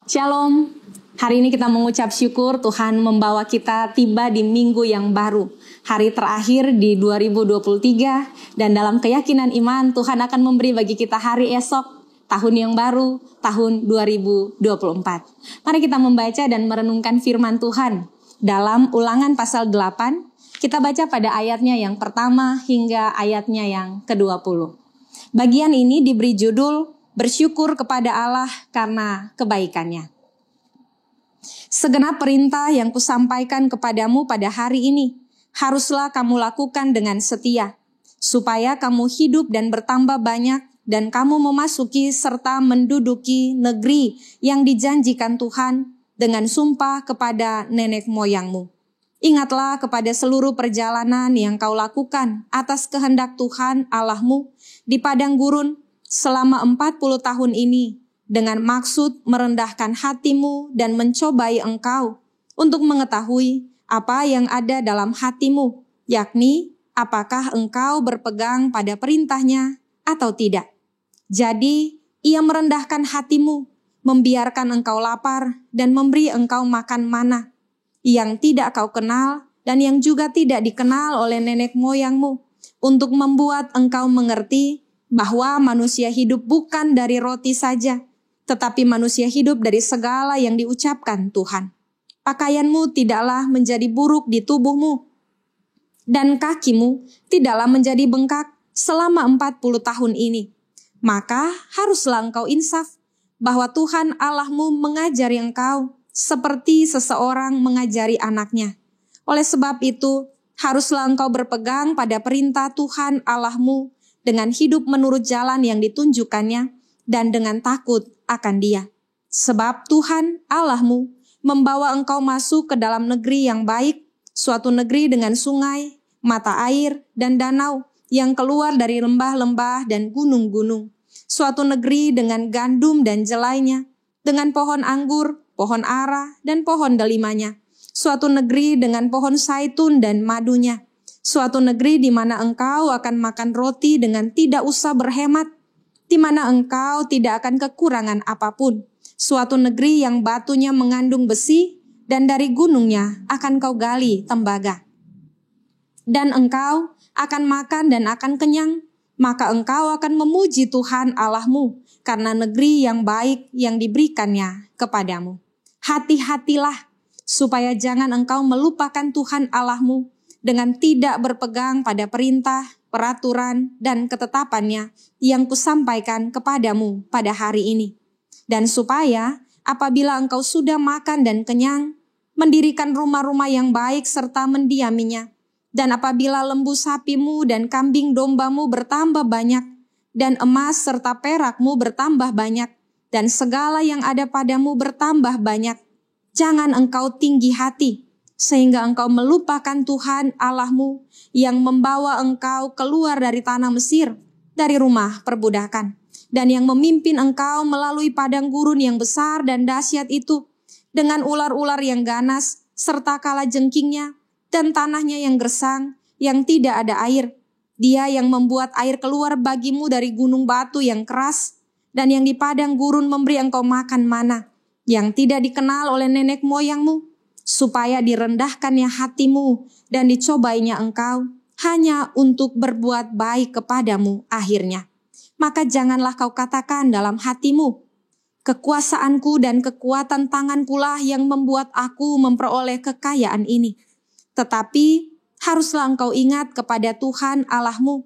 Shalom, hari ini kita mengucap syukur Tuhan membawa kita tiba di minggu yang baru. Hari terakhir di 2023 dan dalam keyakinan iman Tuhan akan memberi bagi kita hari esok, tahun yang baru, tahun 2024. Mari kita membaca dan merenungkan firman Tuhan. Dalam Ulangan pasal 8, kita baca pada ayatnya yang pertama hingga ayatnya yang ke-20. Bagian ini diberi judul Bersyukur kepada Allah karena kebaikannya. Segenap perintah yang kusampaikan kepadamu pada hari ini, haruslah kamu lakukan dengan setia, supaya kamu hidup dan bertambah banyak, dan kamu memasuki serta menduduki negeri yang dijanjikan Tuhan dengan sumpah kepada nenek moyangmu. Ingatlah kepada seluruh perjalanan yang kau lakukan atas kehendak Tuhan Allahmu di padang gurun selama 40 tahun ini, dengan maksud merendahkan hatimu dan mencobai engkau untuk mengetahui apa yang ada dalam hatimu, yakni apakah engkau berpegang pada perintahnya atau tidak. Jadi, ia merendahkan hatimu, membiarkan engkau lapar dan memberi engkau makan mana, yang tidak kau kenal dan yang juga tidak dikenal oleh nenek moyangmu, untuk membuat engkau mengerti bahwa manusia hidup bukan dari roti saja, tetapi manusia hidup dari segala yang diucapkan Tuhan. Pakaianmu tidaklah menjadi buruk di tubuhmu, dan kakimu tidaklah menjadi bengkak selama 40 tahun ini. Maka haruslah engkau insaf, bahwa Tuhan Allahmu mengajari engkau seperti seseorang mengajari anaknya. Oleh sebab itu, haruslah engkau berpegang pada perintah Tuhan Allahmu dengan hidup menurut jalan yang ditunjukkannya dan dengan takut akan Dia. Sebab Tuhan Allahmu membawa engkau masuk ke dalam negeri yang baik, suatu negeri dengan sungai, mata air, dan danau yang keluar dari lembah-lembah dan gunung-gunung. Suatu negeri dengan gandum dan jelainya, dengan pohon anggur, pohon ara, dan pohon delimanya. Suatu negeri dengan pohon zaitun dan madunya. Suatu negeri di mana engkau akan makan roti dengan tidak usah berhemat, di mana engkau tidak akan kekurangan apapun. Suatu negeri yang batunya mengandung besi, dan dari gunungnya akan kau gali tembaga. Dan engkau akan makan dan akan kenyang, maka engkau akan memuji Tuhan Allahmu, karena negeri yang baik yang diberikannya kepadamu. Hati-hatilah, supaya jangan engkau melupakan Tuhan Allahmu, dengan tidak berpegang pada perintah, peraturan, dan ketetapannya yang kusampaikan kepadamu pada hari ini. Dan supaya apabila engkau sudah makan dan kenyang, mendirikan rumah-rumah yang baik serta mendiaminya, dan apabila lembu sapimu dan kambing dombamu bertambah banyak, dan emas serta perakmu bertambah banyak, dan segala yang ada padamu bertambah banyak, jangan engkau tinggi hati, sehingga engkau melupakan Tuhan Allahmu yang membawa engkau keluar dari tanah Mesir, dari rumah perbudakan, dan yang memimpin engkau melalui padang gurun yang besar dan dahsyat itu, dengan ular-ular yang ganas, serta kalajengkingnya, dan tanahnya yang gersang, yang tidak ada air. Dia yang membuat air keluar bagimu dari gunung batu yang keras, dan yang di padang gurun memberi engkau makan mana, yang tidak dikenal oleh nenek moyangmu, supaya direndahkannya hatimu dan dicobainya engkau hanya untuk berbuat baik kepadamu akhirnya. Maka janganlah kau katakan dalam hatimu, kekuasaanku dan kekuatan tangankulah yang membuat aku memperoleh kekayaan ini. Tetapi haruslah engkau ingat kepada Tuhan Allahmu,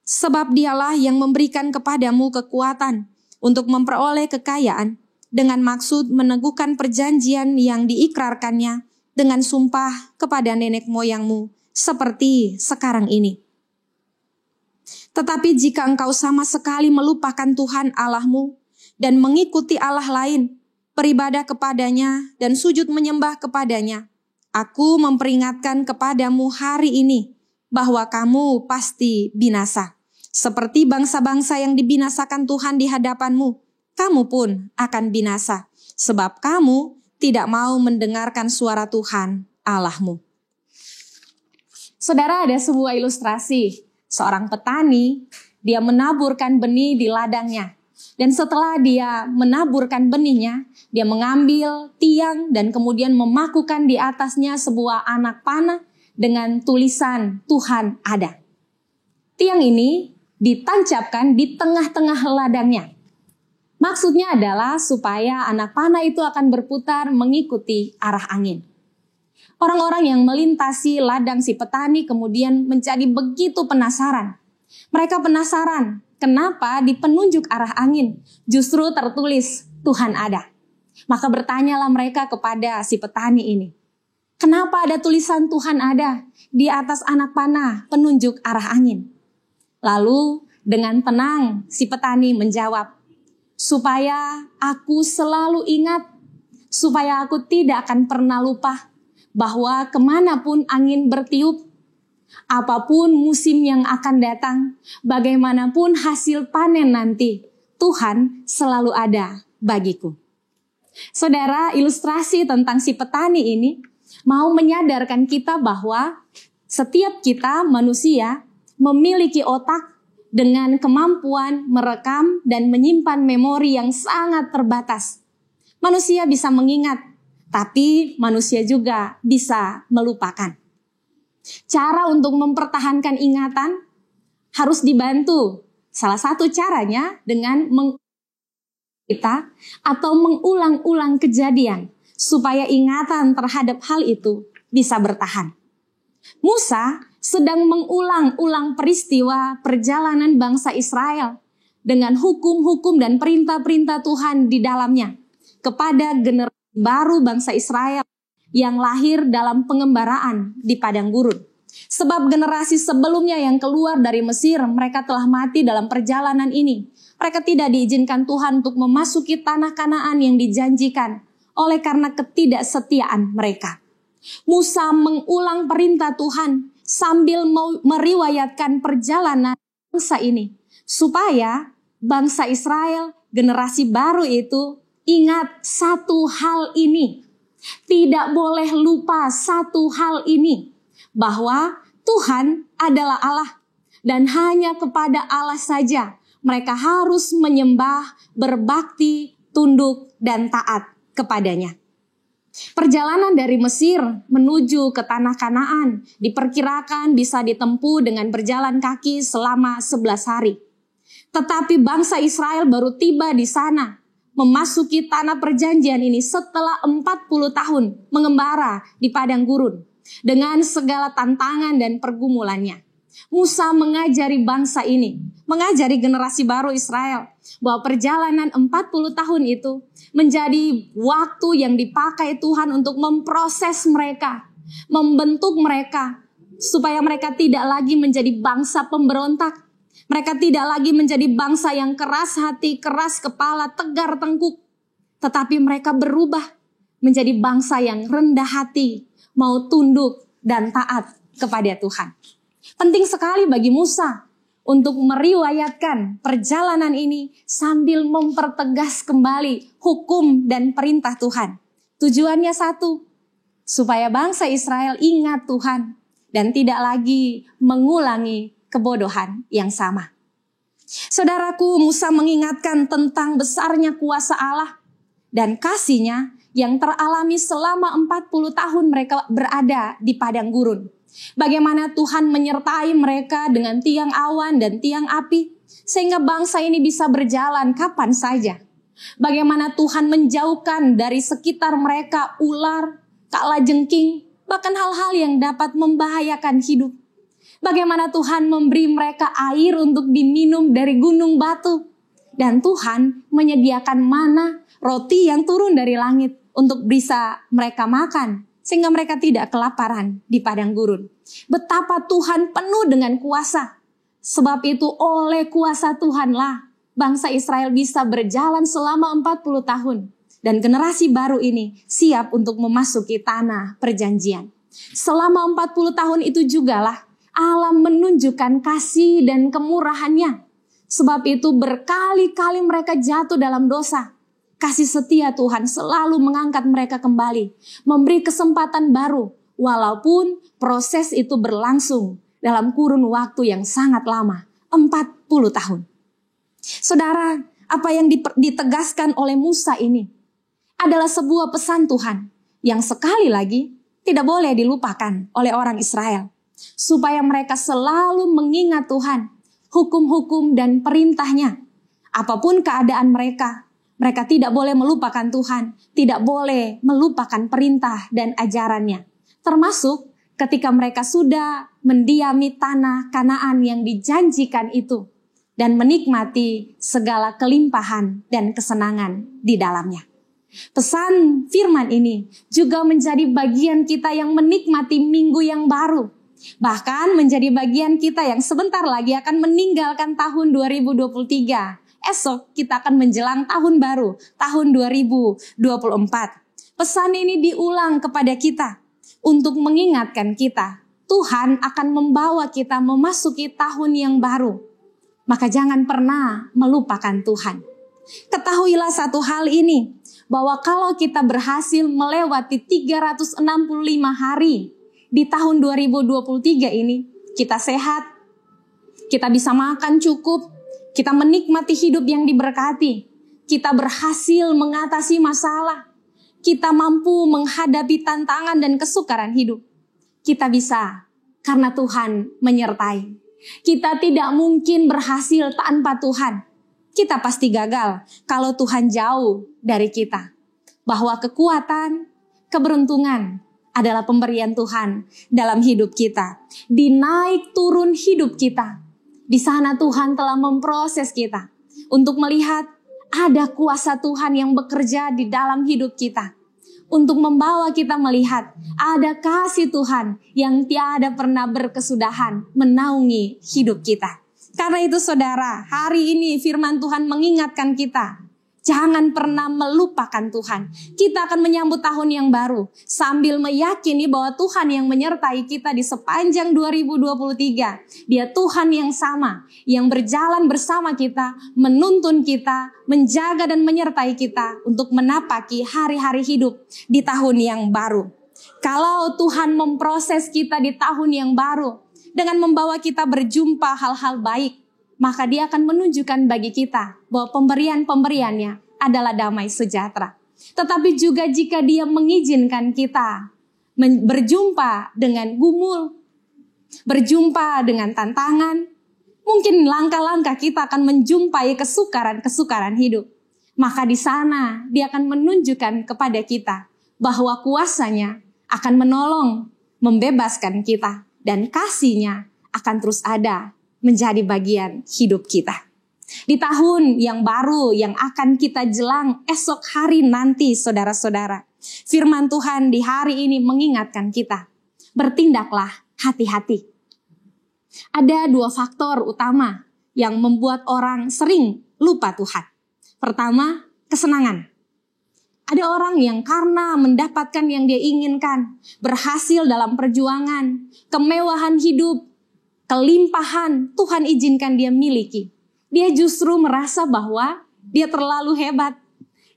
sebab Dialah yang memberikan kepadamu kekuatan untuk memperoleh kekayaan, dengan maksud meneguhkan perjanjian yang diikrarkannya dengan sumpah kepada nenek moyangmu seperti sekarang ini. Tetapi jika engkau sama sekali melupakan Tuhan Allahmu dan mengikuti Allah lain, beribadah kepadanya dan sujud menyembah kepadanya, aku memperingatkan kepadamu hari ini bahwa kamu pasti binasa. Seperti bangsa-bangsa yang dibinasakan Tuhan di hadapanmu, kamu pun akan binasa, sebab kamu tidak mau mendengarkan suara Tuhan Allahmu. Saudara, ada sebuah ilustrasi. Seorang petani, dia menaburkan benih di ladangnya. Dan setelah dia menaburkan benihnya, dia mengambil tiang dan kemudian memakukan di atasnya sebuah anak panah dengan tulisan Tuhan ada. Tiang ini ditancapkan di tengah-tengah ladangnya. Maksudnya adalah supaya anak panah itu akan berputar mengikuti arah angin. Orang-orang yang melintasi ladang si petani kemudian menjadi begitu penasaran. Mereka penasaran kenapa di penunjuk arah angin justru tertulis Tuhan ada. Maka bertanyalah mereka kepada si petani ini. Kenapa ada tulisan Tuhan ada di atas anak panah penunjuk arah angin? Lalu dengan tenang si petani menjawab, supaya aku selalu ingat, supaya aku tidak akan pernah lupa bahwa kemanapun angin bertiup, apapun musim yang akan datang, bagaimanapun hasil panen nanti, Tuhan selalu ada bagiku. Saudara, ilustrasi tentang si petani ini mau menyadarkan kita bahwa setiap kita manusia memiliki otak dengan kemampuan merekam dan menyimpan memori yang sangat terbatas. Manusia bisa mengingat, tapi manusia juga bisa melupakan. Cara untuk mempertahankan ingatan harus dibantu. Salah satu caranya dengan kita atau mengulang-ulang kejadian supaya ingatan terhadap hal itu bisa bertahan. Musa sedang mengulang-ulang peristiwa perjalanan bangsa Israel dengan hukum-hukum dan perintah-perintah Tuhan di dalamnya kepada generasi baru bangsa Israel yang lahir dalam pengembaraan di padang gurun. Sebab generasi sebelumnya yang keluar dari Mesir, mereka telah mati dalam perjalanan ini. Mereka tidak diizinkan Tuhan untuk memasuki tanah Kanaan yang dijanjikan oleh karena ketidaksetiaan mereka. Musa mengulang perintah Tuhan sambil meriwayatkan perjalanan bangsa ini, supaya bangsa Israel, generasi baru itu ingat satu hal ini. Tidak boleh lupa satu hal ini, bahwa Tuhan adalah Allah dan hanya kepada Allah saja mereka harus menyembah, berbakti, tunduk, dan taat kepadanya. Perjalanan dari Mesir menuju ke tanah Kanaan diperkirakan bisa ditempuh dengan berjalan kaki selama 11 hari. Tetapi bangsa Israel baru tiba di sana, memasuki tanah perjanjian ini setelah 40 tahun mengembara di padang gurun dengan segala tantangan dan pergumulannya. Musa mengajari bangsa ini, mengajari generasi baru Israel bahwa perjalanan 40 tahun itu menjadi waktu yang dipakai Tuhan untuk memproses mereka, membentuk mereka supaya mereka tidak lagi menjadi bangsa pemberontak. Mereka tidak lagi menjadi bangsa yang keras hati, keras kepala, tegar tengkuk. Tetapi mereka berubah menjadi bangsa yang rendah hati, mau tunduk dan taat kepada Tuhan. Penting sekali bagi Musa untuk meriwayatkan perjalanan ini sambil mempertegas kembali hukum dan perintah Tuhan. Tujuannya satu, supaya bangsa Israel ingat Tuhan dan tidak lagi mengulangi kebodohan yang sama. Saudaraku, Musa mengingatkan tentang besarnya kuasa Allah dan kasih-Nya yang teralami selama 40 tahun mereka berada di padang gurun. Bagaimana Tuhan menyertai mereka dengan tiang awan dan tiang api, sehingga bangsa ini bisa berjalan kapan saja. Bagaimana Tuhan menjauhkan dari sekitar mereka ular, kalajengking, bahkan hal-hal yang dapat membahayakan hidup. Bagaimana Tuhan memberi mereka air untuk diminum dari gunung batu. Dan Tuhan menyediakan mana, roti yang turun dari langit untuk bisa mereka makan. Sehingga mereka tidak kelaparan di padang gurun. Betapa Tuhan penuh dengan kuasa. Sebab itu oleh kuasa Tuhanlah bangsa Israel bisa berjalan selama 40 tahun. Dan generasi baru ini siap untuk memasuki tanah perjanjian. Selama 40 tahun itu jugalah Allah menunjukkan kasih dan kemurahan-Nya. Sebab itu berkali-kali mereka jatuh dalam dosa. Kasih setia Tuhan selalu mengangkat mereka kembali, memberi kesempatan baru, walaupun proses itu berlangsung dalam kurun waktu yang sangat lama, 40 tahun. Saudara, Apa yang ditegaskan oleh Musa ini adalah sebuah pesan Tuhan yang sekali lagi tidak boleh dilupakan oleh orang Israel. Supaya mereka selalu mengingat Tuhan, hukum-hukum dan perintahnya. Apapun keadaan mereka tidak boleh melupakan Tuhan, tidak boleh melupakan perintah dan ajarannya. Termasuk ketika mereka sudah mendiami tanah Kanaan yang dijanjikan itu dan menikmati segala kelimpahan dan kesenangan di dalamnya. Pesan firman ini juga menjadi bagian kita yang menikmati minggu yang baru. Bahkan menjadi bagian kita yang sebentar lagi akan meninggalkan tahun 2023. Esok kita akan menjelang tahun baru, tahun 2024. Pesan ini diulang kepada kita untuk mengingatkan kita, Tuhan akan membawa kita memasuki tahun yang baru. Maka jangan pernah melupakan Tuhan. Ketahuilah satu hal ini, bahwa kalau kita berhasil melewati 365 hari di tahun 2023 ini, kita sehat, kita bisa makan cukup, kita menikmati hidup yang diberkati, kita berhasil mengatasi masalah, kita mampu menghadapi tantangan dan kesukaran hidup. Kita bisa karena Tuhan menyertai. Kita tidak mungkin berhasil tanpa Tuhan. Kita pasti gagal kalau Tuhan jauh dari kita. Bahwa kekuatan, keberuntungan adalah pemberian Tuhan dalam hidup kita. Di naik turun hidup kita. Di sana Tuhan telah memproses kita untuk melihat ada kuasa Tuhan yang bekerja di dalam hidup kita. Untuk membawa kita melihat ada kasih Tuhan yang tiada pernah berkesudahan menaungi hidup kita. Karena itu saudara, hari ini firman Tuhan mengingatkan kita. Jangan pernah melupakan Tuhan. Kita akan menyambut tahun yang baru sambil meyakini bahwa Tuhan yang menyertai kita di sepanjang 2023. Dia Tuhan yang sama, yang berjalan bersama kita, menuntun kita, menjaga dan menyertai kita untuk menapaki hari-hari hidup di tahun yang baru. Kalau Tuhan memproses kita di tahun yang baru dengan membawa kita berjumpa hal-hal baik, maka Dia akan menunjukkan bagi kita bahwa pemberian-pemberiannya adalah damai sejahtera. Tetapi juga jika Dia mengizinkan kita berjumpa dengan gumul, berjumpa dengan tantangan, mungkin langkah-langkah kita akan menjumpai kesukaran-kesukaran hidup. Maka di sana Dia akan menunjukkan kepada kita bahwa kuasa-Nya akan menolong, membebaskan kita, dan kasih-Nya akan terus ada menjadi bagian hidup kita. Di tahun yang baru yang akan kita jelang esok hari nanti, saudara-saudara, firman Tuhan di hari ini mengingatkan kita, bertindaklah hati-hati. Ada dua faktor utama yang membuat orang sering lupa Tuhan. Pertama, kesenangan. Ada orang yang karena mendapatkan yang dia inginkan, berhasil dalam perjuangan, kemewahan hidup, kelimpahan Tuhan izinkan dia miliki. Dia justru merasa bahwa dia terlalu hebat.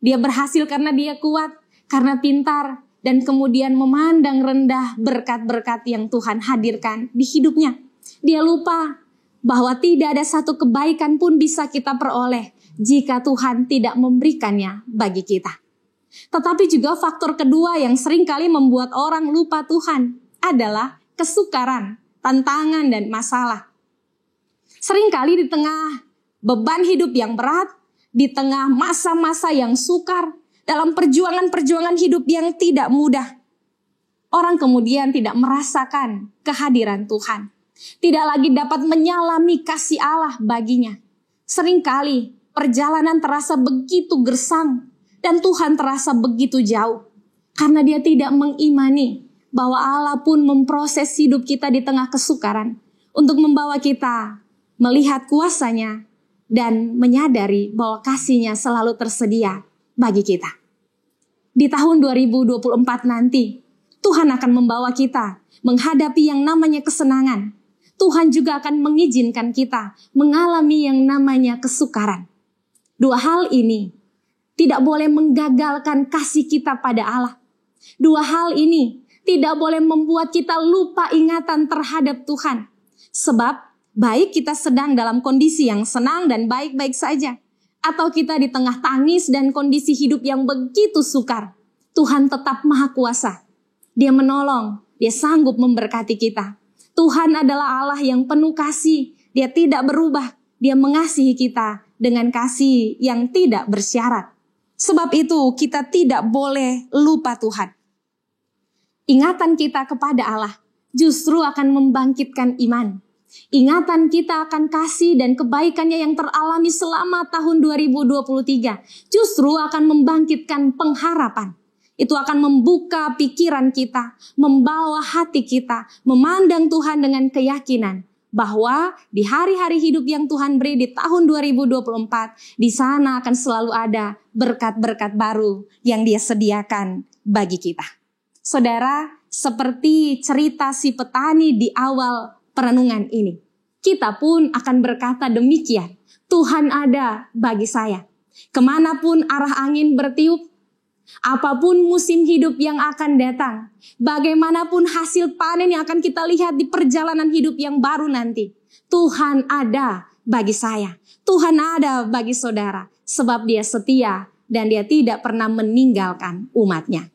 Dia berhasil karena dia kuat, karena pintar, dan kemudian memandang rendah berkat-berkat yang Tuhan hadirkan di hidupnya. Dia lupa bahwa tidak ada satu kebaikan pun bisa kita peroleh jika Tuhan tidak memberikannya bagi kita. Tetapi juga faktor kedua yang seringkali membuat orang lupa Tuhan adalah kesukaran, tantangan, dan masalah. Seringkali di tengah beban hidup yang berat, di tengah masa-masa yang sukar, dalam perjuangan-perjuangan hidup yang tidak mudah, orang kemudian tidak merasakan kehadiran Tuhan. Tidak lagi dapat menyalami kasih Allah baginya. Seringkali perjalanan terasa begitu gersang dan Tuhan terasa begitu jauh. Karena dia tidak mengimani bahwa Allah pun memproses hidup kita di tengah kesukaran untuk membawa kita melihat kuasa-Nya dan menyadari bahwa kasih-Nya selalu tersedia bagi kita. Di tahun 2024 nanti, Tuhan akan membawa kita menghadapi yang namanya kesenangan. Tuhan juga akan mengizinkan kita mengalami yang namanya kesukaran. Dua hal ini tidak boleh menggagalkan kasih kita pada Allah. Dua hal ini tidak boleh membuat kita lupa ingatan terhadap Tuhan. Sebab baik kita sedang dalam kondisi yang senang dan baik-baik saja, atau kita di tengah tangis dan kondisi hidup yang begitu sukar, Tuhan tetap Maha Kuasa. Dia menolong, Dia sanggup memberkati kita. Tuhan adalah Allah yang penuh kasih. Dia tidak berubah. Dia mengasihi kita dengan kasih yang tidak bersyarat. Sebab itu kita tidak boleh lupa Tuhan. Ingatan kita kepada Allah justru akan membangkitkan iman. Ingatan kita akan kasih dan kebaikannya yang teralami selama tahun 2023 justru akan membangkitkan pengharapan. Itu akan membuka pikiran kita, membawa hati kita, memandang Tuhan dengan keyakinan bahwa di hari-hari hidup yang Tuhan beri di tahun 2024, di sana akan selalu ada berkat-berkat baru yang Dia sediakan bagi kita. Saudara, seperti cerita si petani di awal perenungan ini, kita pun akan berkata demikian. Tuhan ada bagi saya. Kemanapun arah angin bertiup, apapun musim hidup yang akan datang, bagaimanapun hasil panen yang akan kita lihat di perjalanan hidup yang baru nanti, Tuhan ada bagi saya. Tuhan ada bagi saudara, sebab Dia setia dan Dia tidak pernah meninggalkan umat-Nya.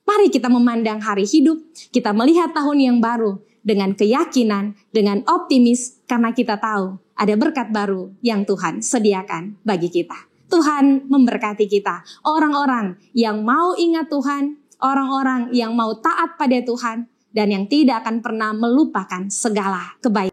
Mari kita memandang hari hidup, kita melihat tahun yang baru dengan keyakinan, dengan optimis, karena kita tahu ada berkat baru yang Tuhan sediakan bagi kita. Tuhan memberkati kita, orang-orang yang mau ingat Tuhan, orang-orang yang mau taat pada Tuhan, dan yang tidak akan pernah melupakan segala kebaikan.